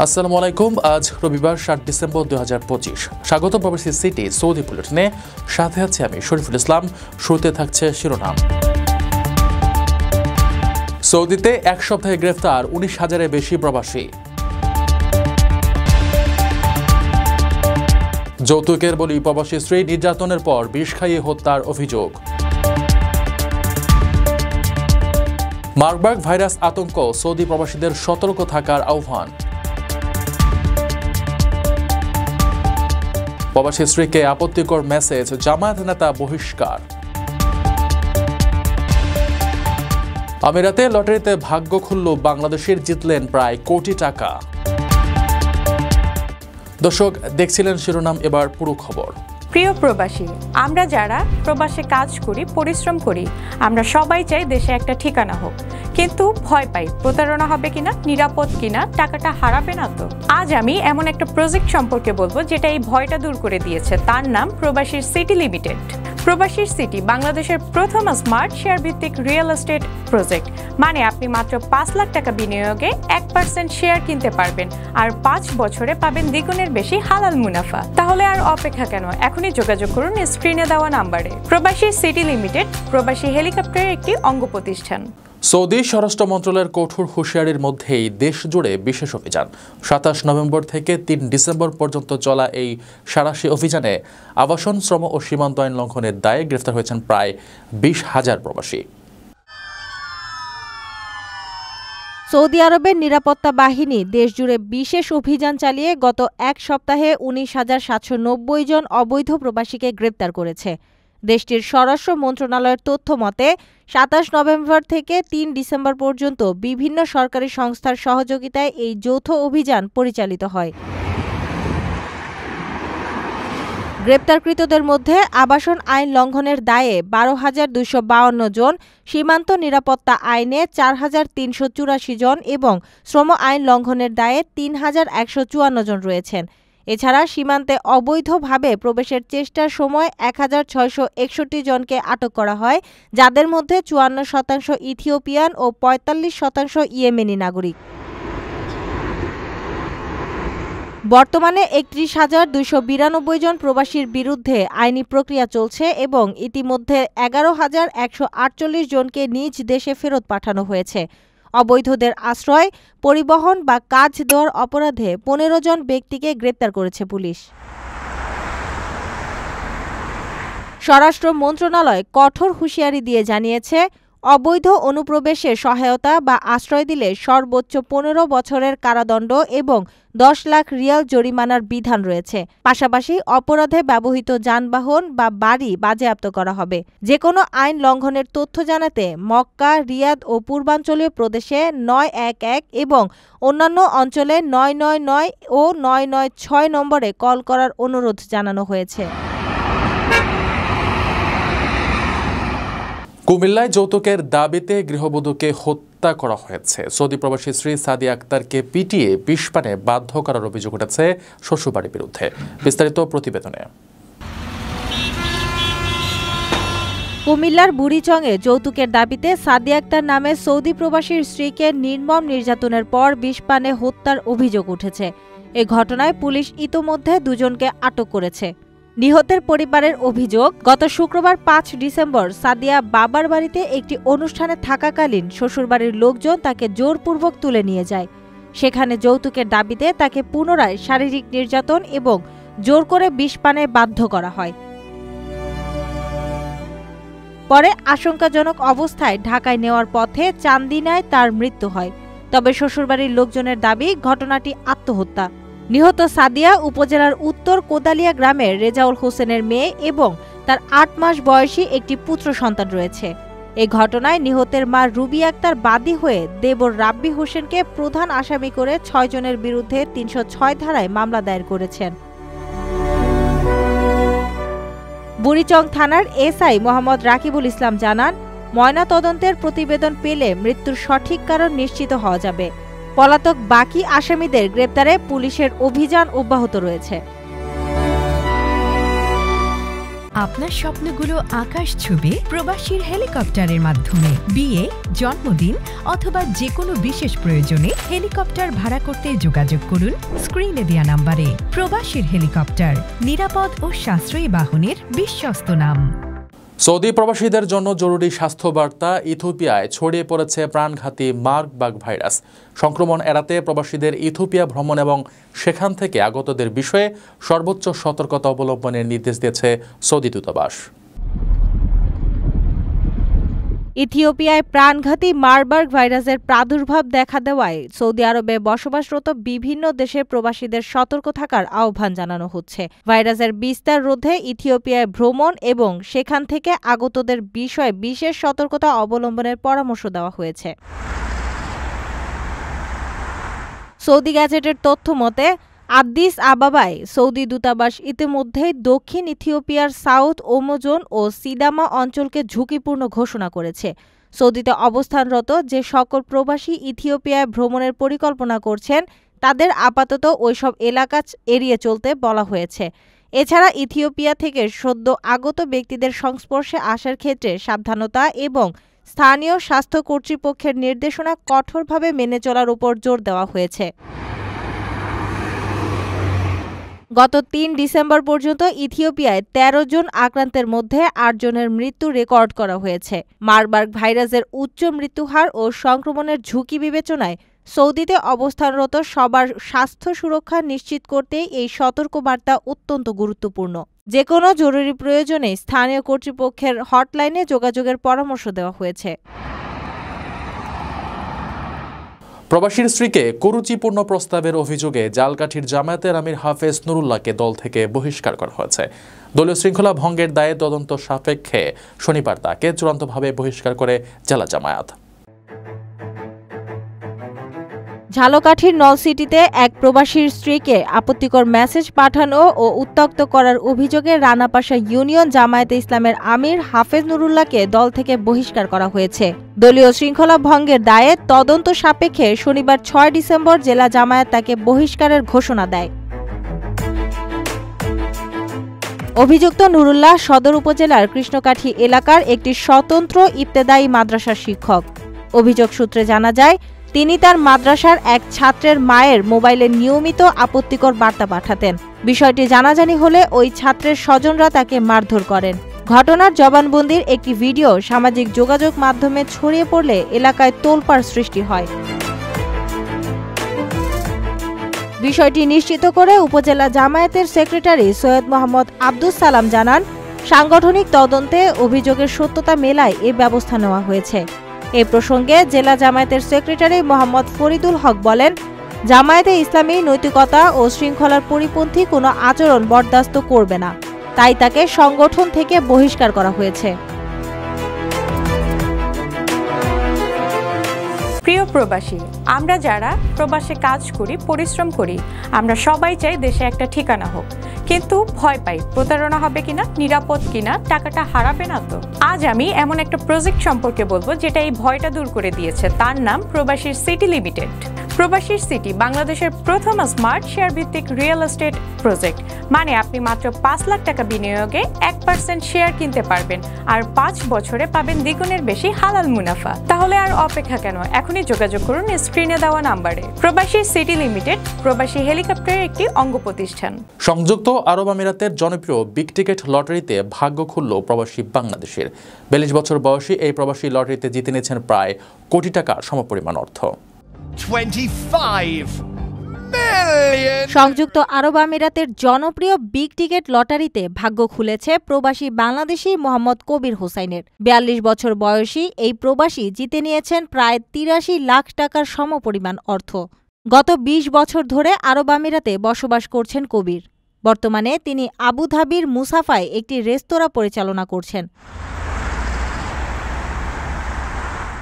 আসসালামু আলাইকুম। আজ রবিবার ৭ ডিসেম্বর ২০২৫। স্বাগত প্রবাসী সিটি সৌদি বুলেটিনে, সাথে আছে আমি শরীফুল ইসলাম। শুরুতে থাকছে শিরোনাম। সৌদিতে এক সপ্তাহে গ্রেফতার ১৯,০০০-এর বেশি প্রবাসী। যৌতুকের বলি প্রবাসী স্ত্রী নির্যাতনের পর বিষ খাইয়ে হত্যার অভিযোগ। মার্বার্গ ভাইরাস আতঙ্ক, সৌদি প্রবাসীদের সতর্ক থাকার আহ্বান। প্রবাসী স্ত্রীকে আপত্তিকর মেসেজ, জামায়াত নেতা বহিষ্কার। আমিরাতে লটারিতে ভাগ্য খুলল বাংলাদেশের, জিতলেন প্রায় কোটি টাকা। দর্শক, দেখছিলেন শিরোনাম, এবার পুরো খবর। প্রিয় প্রবাসী, আমরা যারা প্রবাসে কাজ করি, পরিশ্রম করি, আমরা সবাই চাই দেশে একটা ঠিকানা হোক, কিন্তু ভয় পাই প্রতারণা হবে কিনা, নিরাপদ কিনা, টাকাটা হারাবে না তো। আজ আমি এমন একটা প্রজেক্ট সম্পর্কে বলবো যেটা এই ভয়টা দূর করে দিয়েছে। তার নাম প্রবাসীর সিটি লিমিটেড। প্রবাসীর সিটি বাংলাদেশের প্রথম স্মার্ট শেয়ার ভিত্তিক রিয়েল এস্টেট প্রজেক্ট। মানে আপনি মাত্র ৫ লাখ টাকা বিনিয়োগে ১% শেয়ার কিনতে পারবেন, আর ৫ বছরে পাবেন দ্বিগুণের বেশি হালাল মুনাফা। তাহলে আর অপেক্ষা কেন? এখনই যোগাযোগ করুন স্ক্রিনে দেওয়া নাম্বারে। প্রবাসী সিটি লিমিটেড প্রবাসী হেলিকপ্টারের একটি অঙ্গ প্রতিষ্ঠান। সৌদি স্বরাষ্ট্র মন্ত্রণালয়ের কঠোর হুঁশিয়ারির মধ্যেই দেশ জুড়ে বিশেষ অভিযান। ২৭ নভেম্বর থেকে ৩ ডিসেম্বর পর্যন্ত চলা এই সাঁড়াশি অভিযানে আবাসন, শ্রম ও সীমান্ত আইন লঙ্ঘনের দায়ে গ্রেফতার হয়েছেন প্রায় ২০,০০০ প্রবাসী। সৌদি আরবের নিরাপত্তা বাহিনী দেশজুড়ে বিশেষ অভিযান চালিয়ে গত এক সপ্তাহে ১৯,৭৯০ জন অবৈধ প্রবাসীকে গ্রেপ্তার করেছে। দেশটির স্বরাষ্ট্র মন্ত্রণালয়ের তথ্য মতে ২৭ নভেম্বর থেকে ৩ ডিসেম্বর পর্যন্ত বিভিন্ন সরকারি সংস্থার সহযোগিতায় এই যৌথ অভিযান পরিচালিত হয়। গ্রেপ্তারকৃতদের মধ্যে আবাসন আইন লঙ্ঘনের দায়ে ১২,২৫২ জন, সীমান্ত নিরাপত্তা আইনে ৪,৩৮৪ জন এবং শ্রম আইন লঙ্ঘনের দায়ে ৩,১৫৪ জন রয়েছেন। এছাড়া সীমান্তে অবৈধভাবে প্রবেশের চেষ্টার সময় ১,৬৬১ জনকে আটক করা হয়, যাদের মধ্যে ৫৪% ইথিওপিয়ান ও ৪৫% ইয়েমেনি নাগরিক। বর্তমানে ৩১,২৯২ জন প্রবাসীর বিরুদ্ধে আইনি প্রক্রিয়া চলছে এবং ইতিমধ্যে ১১,১৪৮ জনকে নিজ দেশে ফেরত পাঠানো হয়েছে। অবৈধদের আশ্রয়, পরিবহন বা কাজ দেওয়ার অপরাধে ১৫ জন ব্যক্তিকে গ্রেপ্তার করেছে পুলিশ। স্বরাষ্ট্র মন্ত্রণালয় কঠোর হুঁশিয়ারি দিয়ে জানিয়েছে, অবৈধ অনুপ্রবেশে সহায়তা বা আশ্রয় দিলে সর্বোচ্চ ১৫ বছরের কারাদণ্ড এবং ১০ লাখ রিয়াল জরিমানার বিধান রয়েছে। পাশাপাশি অপরাধে ব্যবহৃত যানবাহন বা বাড়ি বাজেয়াপ্ত করা হবে। যে কোনো আইন লঙ্ঘনের তথ্য জানাতে মক্কা, রিয়াদ ও পূর্বাঞ্চলীয় প্রদেশে ৯১১ এবং অন্যান্য অঞ্চলে ৯৯৯ ও ৯৯৬ নম্বরে কল করার অনুরোধ জানানো হয়েছে। কুমিল্লায় যৌতুকের দাবিতে গৃহবধূকে হত্যা করা হয়েছে। সৌদি প্রবাসী স্ত্রী সাদিয়া আক্তারকে পিটিয়ে বিষ পানে বাধ্য করার অভিযোগ উঠেছে শ্বশুরবাড়ির বিরুদ্ধে। বিস্তারিত প্রতিবেদনে। কুমিল্লার বুড়িচংয়ে যৌতুকের দাবিতে সাদিয়া আক্তার নামে সৌদি প্রবাসীর স্ত্রীকে নির্মম নির্যাতনের পর বিষ পানে হত্যার অভিযোগ উঠেছে। এ ঘটনায় পুলিশ ইতোমধ্যে ২ জনকে আটক করেছে। নিহতের পরিবারের অভিযোগ, গত শুক্রবার ৫ ডিসেম্বর সাদিয়া বাবার বাড়িতে একটি অনুষ্ঠানে থাকাকালীন শ্বশুরবাড়ির লোকজন তাকে জোরপূর্বক তুলে নিয়ে যায়। সেখানে যৌতুকের দাবিতে তাকে পুনরায় শারীরিক নির্যাতন এবং জোর করে বিষ পানে বাধ্য করা হয়। পরে আশঙ্কাজনক অবস্থায় ঢাকায় নেওয়ার পথে চান্দিনায় তার মৃত্যু হয়। তবে শ্বশুরবাড়ির লোকজনের দাবি ঘটনাটি আত্মহত্যা। নিহত সাদিয়া উপজেলার উত্তর কোদালিয়া গ্রামের রেজাউল হোসেনের মেয়ে এবং তার ৮ মাস বয়সী একটি পুত্র সন্তান রয়েছে। এই ঘটনায় নিহতের মা রুবি আক্তার বাদী হয়ে দেবর রাব্বি হোসেনকে প্রধান আসামি করে ৬ জনের বিরুদ্ধে ৩০৬ ধারায় মামলা দায়ের করেছেন। বুড়িচং থানার এসআই মোহাম্মদ রাকিবুল ইসলাম জানান, ময়নাতদন্তের প্রতিবেদন পেলে মৃত্যুর সঠিক কারণ নিশ্চিত হওয়া যাবে। পলাতক বাকি আসামিদের গ্রেপ্তারে পুলিশের অভিযান অব্যাহত রয়েছে। আপনার স্বপ্নগুলো আকাশ ছুবে প্রবাসীর হেলিকপ্টারের মাধ্যমে। বিয়ে, জন্মদিন অথবা যে কোনো বিশেষ প্রয়োজনে হেলিকপ্টার ভাড়া করতে যোগাযোগ করুন স্ক্রিনে দেয়া নাম্বারে। প্রবাসীর হেলিকপ্টার, নিরাপদ ও সাশ্রয়ী বাহনের বিশ্বস্ত নাম। সৌদি প্রবাসীদের জন্য জরুরি স্বাস্থ্য বার্তা। ইথিওপিয়ায় ছড়িয়ে পড়েছে প্রাণঘাতী মার্বার্গ ভাইরাস। সংক্রমণ এড়াতে প্রবাসীদের ইথিওপিয়া ভ্রমণ এবং সেখান থেকে আগতদের বিষয়ে সর্বোচ্চ সতর্কতা অবলম্বনের নির্দেশ দিয়েছে সৌদি দূতাবাস। ইথিওপিয়ায় প্রাণঘাতী মার্বার্গ ভাইরাসের প্রাদুর্ভাব দেখা দেওয়ায় সৌদি আরবে বসবাসরত বিভিন্ন দেশের প্রবাসীদের সতর্ক থাকার আহ্বান জানানো হচ্ছে। ভাইরাসের বিস্তার রোধে ইথিওপিয়ায় ভ্রমণ এবং সেখান থেকে আগতদের বিষয়ে বিশেষ সতর্কতা অবলম্বনের পরামর্শ দেওয়া হয়েছে। সৌদি গ্যাজেটের তথ্য মতে আদ্দিস আবাবায় সৌদি দূতাবাস ইতিমধ্যেই দক্ষিণ ইথিওপিয়ার সাউথ ওমোজোন ও সিদামা অঞ্চলকে ঝুঁকিপূর্ণ ঘোষণা করেছে। সৌদিতে অবস্থানরত যে সকল প্রবাসী ইথিওপিয়ায় ভ্রমণের পরিকল্পনা করছেন তাদের আপাতত ওইসব এলাকা এড়িয়ে চলতে বলা হয়েছে। এছাড়া ইথিওপিয়া থেকে সদ্য আগত ব্যক্তিদের সংস্পর্শে আসার ক্ষেত্রে সাবধানতা এবং স্থানীয় স্বাস্থ্য কর্তৃপক্ষের নির্দেশনা কঠোরভাবে মেনে চলার উপর জোর দেওয়া হয়েছে। গত ৩ ডিসেম্বর পর্যন্ত ইথিওপিয়ায় ১৩ জন আক্রান্তের মধ্যে ৮ জনের মৃত্যু রেকর্ড করা হয়েছে। মার্বার্গ ভাইরাসের উচ্চ মৃত্যুহার ও সংক্রমণের ঝুঁকি বিবেচনায় সৌদিতে অবস্থানরত সবার স্বাস্থ্য সুরক্ষা নিশ্চিত করতে এই সতর্কবার্তা অত্যন্ত গুরুত্বপূর্ণ। যে কোনো জরুরি প্রয়োজনে স্থানীয় কর্তৃপক্ষের হটলাইনে যোগাযোগের পরামর্শ দেওয়া হয়েছে। প্রবাসীর স্ত্রীকে কুরুচিপূর্ণ প্রস্তাবের অভিযোগে জালকাঠির জামায়াতের আমির হাফেজ নুরুল্লাহকে দল থেকে বহিষ্কার করা হয়েছে। দলীয় শৃঙ্খলা ভঙ্গের দায়ে তদন্ত সাপেক্ষে শনিবার তাকে চূড়ান্তভাবে বহিষ্কার করে জেলা জামায়াত। ঝালকাঠির নলসিটিতে এক প্রবাসীর স্ত্রীকে আপত্তিকর মেসেজ পাঠানো ও উত্ত্যক্ত করার অভিযোগে রানাপাশা ইউনিয়ন জামায়াতে ইসলামের আমির হাফেজ নুরুল্লাহকে দল থেকে বহিষ্কার করা হয়েছে। দলীয় শৃঙ্খলা ভঙ্গের দায়ে তদন্ত সাপেক্ষে শনিবার ৬ ডিসেম্বর জেলা জামায়াত তাকে বহিষ্কারের ঘোষণা দেয়। অভিযুক্ত নুরুল্লাহ সদর উপজেলার কৃষ্ণকাঠি এলাকার একটি স্বতন্ত্র ইবতেদায়ী মাদ্রাসার শিক্ষক। অভিযোগ সূত্রে জানা যায় তিনি তার মাদ্রাসার এক ছাত্রের মায়ের মোবাইলে নিয়মিত আপত্তিকর বার্তা পাঠাতেন। বিষয়টি জানাজানি হলে ওই ছাত্রের স্বজনরা তাকে মারধর করেন। ঘটনার জবানবন্দির একটি ভিডিও সামাজিক যোগাযোগ মাধ্যমে ছড়িয়ে পড়লে এলাকায় তোলপাড় সৃষ্টি হয়। বিষয়টি নিশ্চিত করে উপজেলা জামায়াতের সেক্রেটারি সৈয়দ মোহাম্মদ আব্দুস সালাম জানান, সাংগঠনিক তদন্তে অভিযোগের সত্যতা মেলায় এ ব্যবস্থা নেওয়া হয়েছে। এ প্রসঙ্গে জেলা জামায়াতের সেক্রেটারি মোহাম্মদ ফরিদুল হক বলেন, জামায়াতে ইসলামী নৈতিকতা ও শৃঙ্খলার পরিপন্থী কোনো আচরণ বরদাস্ত করবে না, তাই তাকে সংগঠন থেকে বহিষ্কার করা হয়েছে। প্রিয় প্রবাসী, আমরা যারা প্রবাসে কাজ করি, পরিশ্রম করি, আমরা সবাই চাই দেশে একটা ঠিকানা হোক, কিন্তু ভয় পাই প্রতারণা হবে কিনা, নিরাপদ কিনা, টাকাটা হারাবে না তো। আজ আমি এমন একটা প্রজেক্ট সম্পর্কে বলবো যেটা এই ভয়টা দূর করে দিয়েছে। তার নাম প্রবাসীর সিটি লিমিটেড। প্রবাসীর সিটি বাংলাদেশের প্রথম স্মার্ট শেয়ার ভিত্তিক রিয়েল এস্টেট প্রজেক্ট। মানে আপনি মাত্র ৫ লাখ টাকা বিনিয়োগে ১% শেয়ার কিনতে পারবেন আর ৫ বছরে পাবেন দ্বিগুণের বেশি হালাল মুনাফা। তাহলে আর অপেক্ষা কেন? এখনই যোগাযোগ করুন স্ক্রিনে দেওয়া নাম্বারে। প্রবাসীর সিটি লিমিটেড প্রবাসী হেলিকপ্টারের একটি অঙ্গ প্রতিষ্ঠান। সংযুক্ত আরব আমিরাতের জনপ্রিয় বিগ টিকেট লটারিতে ভাগ্য খুলল প্রবাসী বাংলাদেশের। ৪২ বছর বয়সী এই প্রবাসী লটারিতে জিতে নিয়েছেন প্রায় কোটি টাকার সমপরিমাণ অর্থ। 25 million! সংযুক্ত আরব আমিরাতের জনপ্রিয় বিগ টিকেট লটারিতে ভাগ্য খুলেছে প্রবাসী বাংলাদেশি মোহাম্মদ কবির হোসাইনের। ৪২ বছর বয়সী এই প্রবাসী জিতে নিয়েছেন প্রায় ৮৩ লাখ টাকার সমপরিমাণ অর্থ। গত ২০ বছর ধরে আরব আমিরাতে বসবাস করছেন কবির। বর্তমানে তিনি আবুধাবির মুসাফায় একটি রেস্তোরাঁ পরিচালনা করছেন।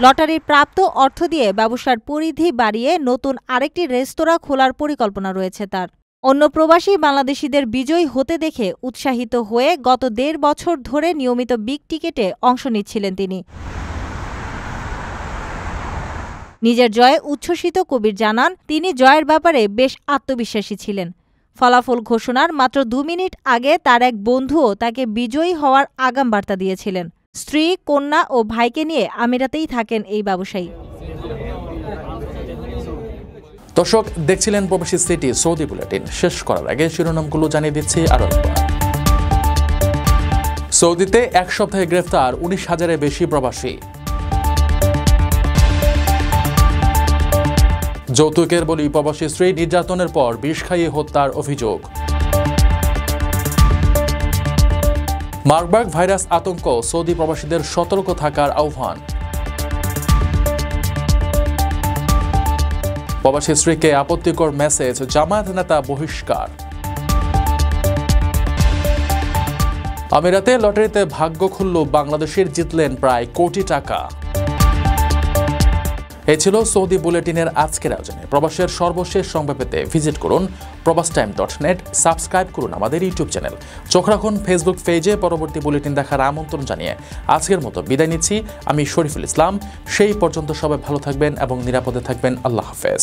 লটারির প্রাপ্ত অর্থ দিয়ে ব্যবসার পরিধি বাড়িয়ে নতুন আরেকটি রেস্তোরাঁ খোলার পরিকল্পনা রয়েছে তার। অন্য প্রবাসী বাংলাদেশিদের বিজয়ী হতে দেখে উৎসাহিত হয়ে গত ১.৫ বছর ধরে নিয়মিত বিগ টিকেটে অংশ নিচ্ছিলেন তিনি। নিজের জয়ে উচ্ছ্বসিত কবির জানান, তিনি জয়ের ব্যাপারে বেশ আত্মবিশ্বাসী ছিলেন। ফলাফল ঘোষণার মাত্র 2 মিনিট আগে তার এক বন্ধুও তাকে বিজয়ী হওয়ার আগাম বার্তা দিয়েছিলেন। স্ত্রী, কন্যা ও ভাইকে নিয়ে আমিরাতেই থাকেন এই ব্যবসায়ী। দর্শক, দেখছিলেন প্রবাসী সিটি সৌদি বুলেটিন। শেষ করার আগে শিরোনামগুলো জানিয়ে দিচ্ছি আরও একবার। সৌদিতে এক সপ্তাহে গ্রেফতার 19,000-এর বেশি প্রবাসী। যৌতুকের বলি প্রবাসী স্ত্রী নির্যাতনের পর বিষ খাইয়ে হত্যার অভিযোগ। মার্বার্গ ভাইরাস আতঙ্ক, সৌদি প্রবাসীদের সতর্ক থাকার আহ্বান। প্রবাসী স্ত্রীকে আপত্তিকর মেসেজ, জামায়াত নেতা বহিষ্কার। আমিরাতে লটারিতে ভাগ্য খুলল বাংলাদেশের, জিতলেন প্রায় কোটি টাকা। এ ছিল সৌদি বুলেটিনের আজকের আয়োজনে। প্রবাসের সর্বশেষ সংবাদ পেতে ভিজিট করুন probastime.net, সাবস্ক্রাইব করুন আমাদের ইউটিউব চ্যানেল, চোখ রাখুন ফেসবুক পেজে। পরবর্তী বুলেটিন দেখার আমন্ত্রণ জানিয়ে আজকের মতো বিদায় নিচ্ছি। আমি শরীফুল ইসলাম। সেই পর্যন্ত সবাই ভালো থাকবেন এবং নিরাপদে থাকবেন। আল্লাহ হাফেজ।